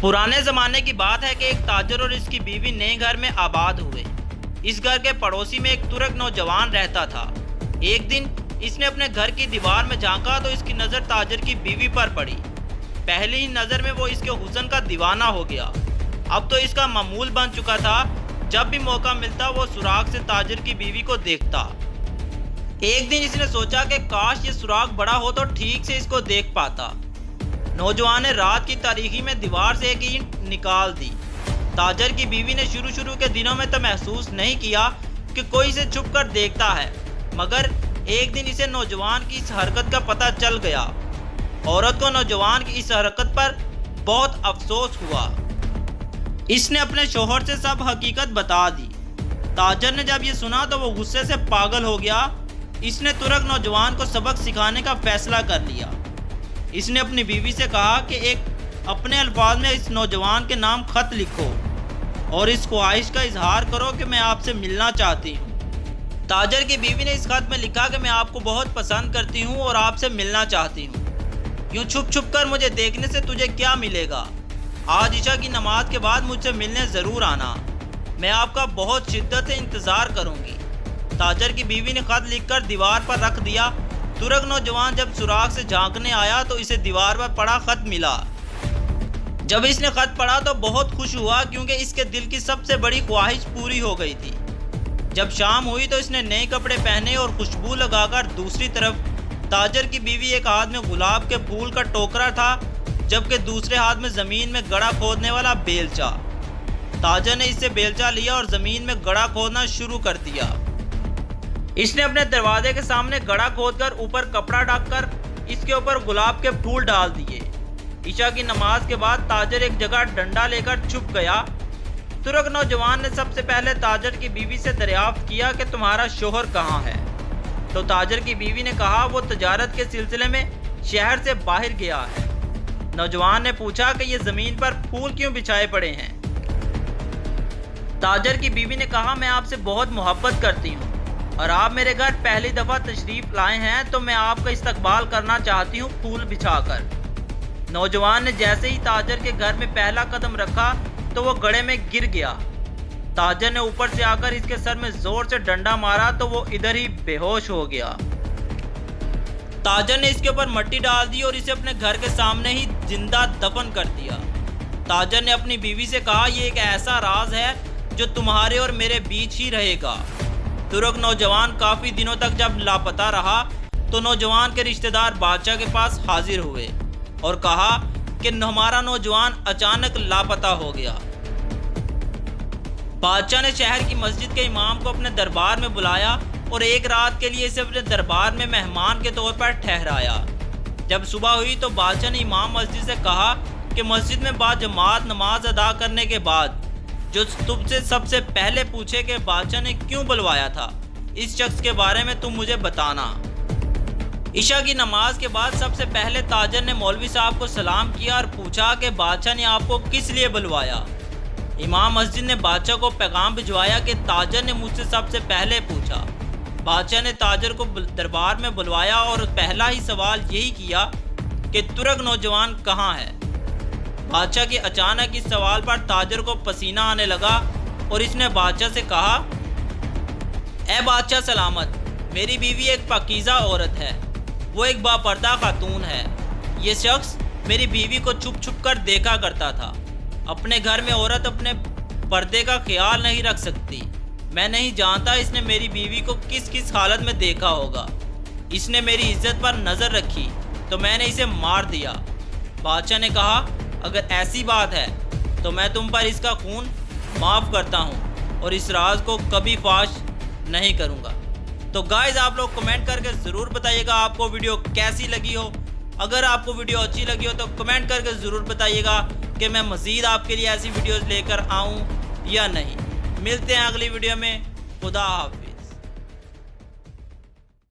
पुराने ज़माने की बात है कि एक ताजर और इसकी बीवी नए घर में आबाद हुए। इस घर के पड़ोसी में एक तुर्क नौजवान रहता था। एक दिन इसने अपने घर की दीवार में झांका तो इसकी नज़र ताजर की बीवी पर पड़ी। पहली ही नज़र में वो इसके हुस्न का दीवाना हो गया। अब तो इसका मामूल बन चुका था, जब भी मौका मिलता वो सुराग से ताजर की बीवी को देखता। एक दिन इसने सोचा कि काश ये सुराग बड़ा हो तो ठीक से इसको देख पाता। नौजवान ने रात की तारीकी में दीवार से एक ईंट निकाल दी। ताजर की बीवी ने शुरू के दिनों में तो महसूस नहीं किया कि कोई इसे छुप कर देखता है, मगर एक दिन इसे नौजवान की इस हरकत का पता चल गया। औरत को नौजवान की इस हरकत पर बहुत अफसोस हुआ। इसने अपने शोहर से सब हकीकत बता दी। ताजर ने जब ये सुना तो वो गुस्से से पागल हो गया। इसने तुरक नौजवान को सबक सिखाने का फैसला कर लिया। इसने अपनी बीवी से कहा कि एक अपने अल्फाज में इस नौजवान के नाम खत लिखो और इस ख्वाहिश का इजहार करो कि मैं आपसे मिलना चाहती हूँ। ताजर की बीवी ने इस खत में लिखा कि मैं आपको बहुत पसंद करती हूँ और आपसे मिलना चाहती हूँ। यूँ छुप कर मुझे देखने से तुझे क्या मिलेगा? आज इशा की नमाज के बाद मुझसे मिलने ज़रूर आना। मैं आपका बहुत शिद्दत से इंतज़ार करूँगी। ताजर की बीवी ने खत लिखकर दीवार पर रख दिया। तुरक नौजवान जब सुराग से झांकने आया तो इसे दीवार पर पड़ा खत मिला। जब इसने खत पढ़ा तो बहुत खुश हुआ, क्योंकि इसके दिल की सबसे बड़ी ख्वाहिश पूरी हो गई थी। जब शाम हुई तो इसने नए कपड़े पहने और खुशबू लगाकर दूसरी तरफ ताजर की बीवी एक हाथ में गुलाब के फूल का टोकरा था, जबकि दूसरे हाथ में ज़मीन में गड़ा खोदने वाला बेलचा। ताजर ने इससे बेलचा लिया और ज़मीन में गड़ा खोदना शुरू कर दिया। इसने अपने दरवाजे के सामने गड़ा खोदकर ऊपर कपड़ा ढककर इसके ऊपर गुलाब के फूल डाल दिए। ईशा की नमाज के बाद ताजर एक जगह डंडा लेकर छुप गया। तुर्क नौजवान ने सबसे पहले ताजर की बीवी से दरियाफ्त किया कि तुम्हारा शोहर कहाँ है। तो ताजर की बीवी ने कहा वो तजारत के सिलसिले में शहर से बाहर गया है। नौजवान ने पूछा कि ये ज़मीन पर फूल क्यों बिछाए पड़े हैं। ताजर की बीवी ने कहा मैं आपसे बहुत मोहब्बत करती हूँ और आप मेरे घर पहली दफ़ा तशरीफ़ लाए हैं तो मैं आपका इस्तकबाल करना चाहती हूँ फूल बिछाकर। नौजवान ने जैसे ही ताजर के घर में पहला कदम रखा तो वो गड्ढे में गिर गया। ताजर ने ऊपर से आकर इसके सर में ज़ोर से डंडा मारा तो वो इधर ही बेहोश हो गया। ताजर ने इसके ऊपर मिट्टी डाल दी और इसे अपने घर के सामने ही जिंदा दफन कर दिया। ताजर ने अपनी बीवी से कहा यह एक ऐसा राज है जो तुम्हारे और मेरे बीच ही रहेगा। तुर्क नौजवान काफ़ी दिनों तक जब लापता रहा तो नौजवान के रिश्तेदार बादशाह के पास हाजिर हुए और कहा कि हमारा नौजवान अचानक लापता हो गया। बादशाह ने शहर की मस्जिद के इमाम को अपने दरबार में बुलाया और एक रात के लिए इसे अपने दरबार में मेहमान के तौर पर ठहराया। जब सुबह हुई तो बादशाह ने इमाम मस्जिद से कहा कि मस्जिद में बाजमात नमाज अदा करने के बाद जो तुमसे सबसे पहले पूछे कि बादशाह ने क्यों बुलवाया था, इस शख्स के बारे में तुम मुझे बताना। ईशा की नमाज के बाद सबसे पहले ताजर ने मौलवी साहब को सलाम किया और पूछा कि बादशाह ने आपको किस लिए बुलवाया। इमाम मस्जिद ने बादशाह को पैगाम भिजवाया कि ताजर ने मुझसे सबसे पहले पूछा। बादशाह ने ताजर को दरबार में बुलवाया और पहला ही सवाल यही किया कि तुर्क नौजवान कहाँ है। बादशाह के अचानक इस सवाल पर ताजर को पसीना आने लगा और इसने बादशाह से कहा ए बादशाह सलामत, मेरी बीवी एक पाकीज़ा औरत है, वो एक बापर्दा खातून है। ये शख्स मेरी बीवी को छुप कर देखा करता था। अपने घर में औरत अपने पर्दे का ख्याल नहीं रख सकती। मैं नहीं जानता इसने मेरी बीवी को किस किस हालत में देखा होगा। इसने मेरी इज्जत पर नज़र रखी तो मैंने इसे मार दिया। बादशाह ने कहा अगर ऐसी बात है तो मैं तुम पर इसका खून माफ़ करता हूँ और इस राज को कभी फाश नहीं करूँगा। तो गाइज़ आप लोग कमेंट करके ज़रूर बताइएगा आपको वीडियो कैसी लगी हो। अगर आपको वीडियो अच्छी लगी हो तो कमेंट करके ज़रूर बताइएगा कि मैं मज़ीद आपके लिए ऐसी वीडियोज़ लेकर आऊँ या नहीं। मिलते हैं अगली वीडियो में। खुदा हाफ़िज़।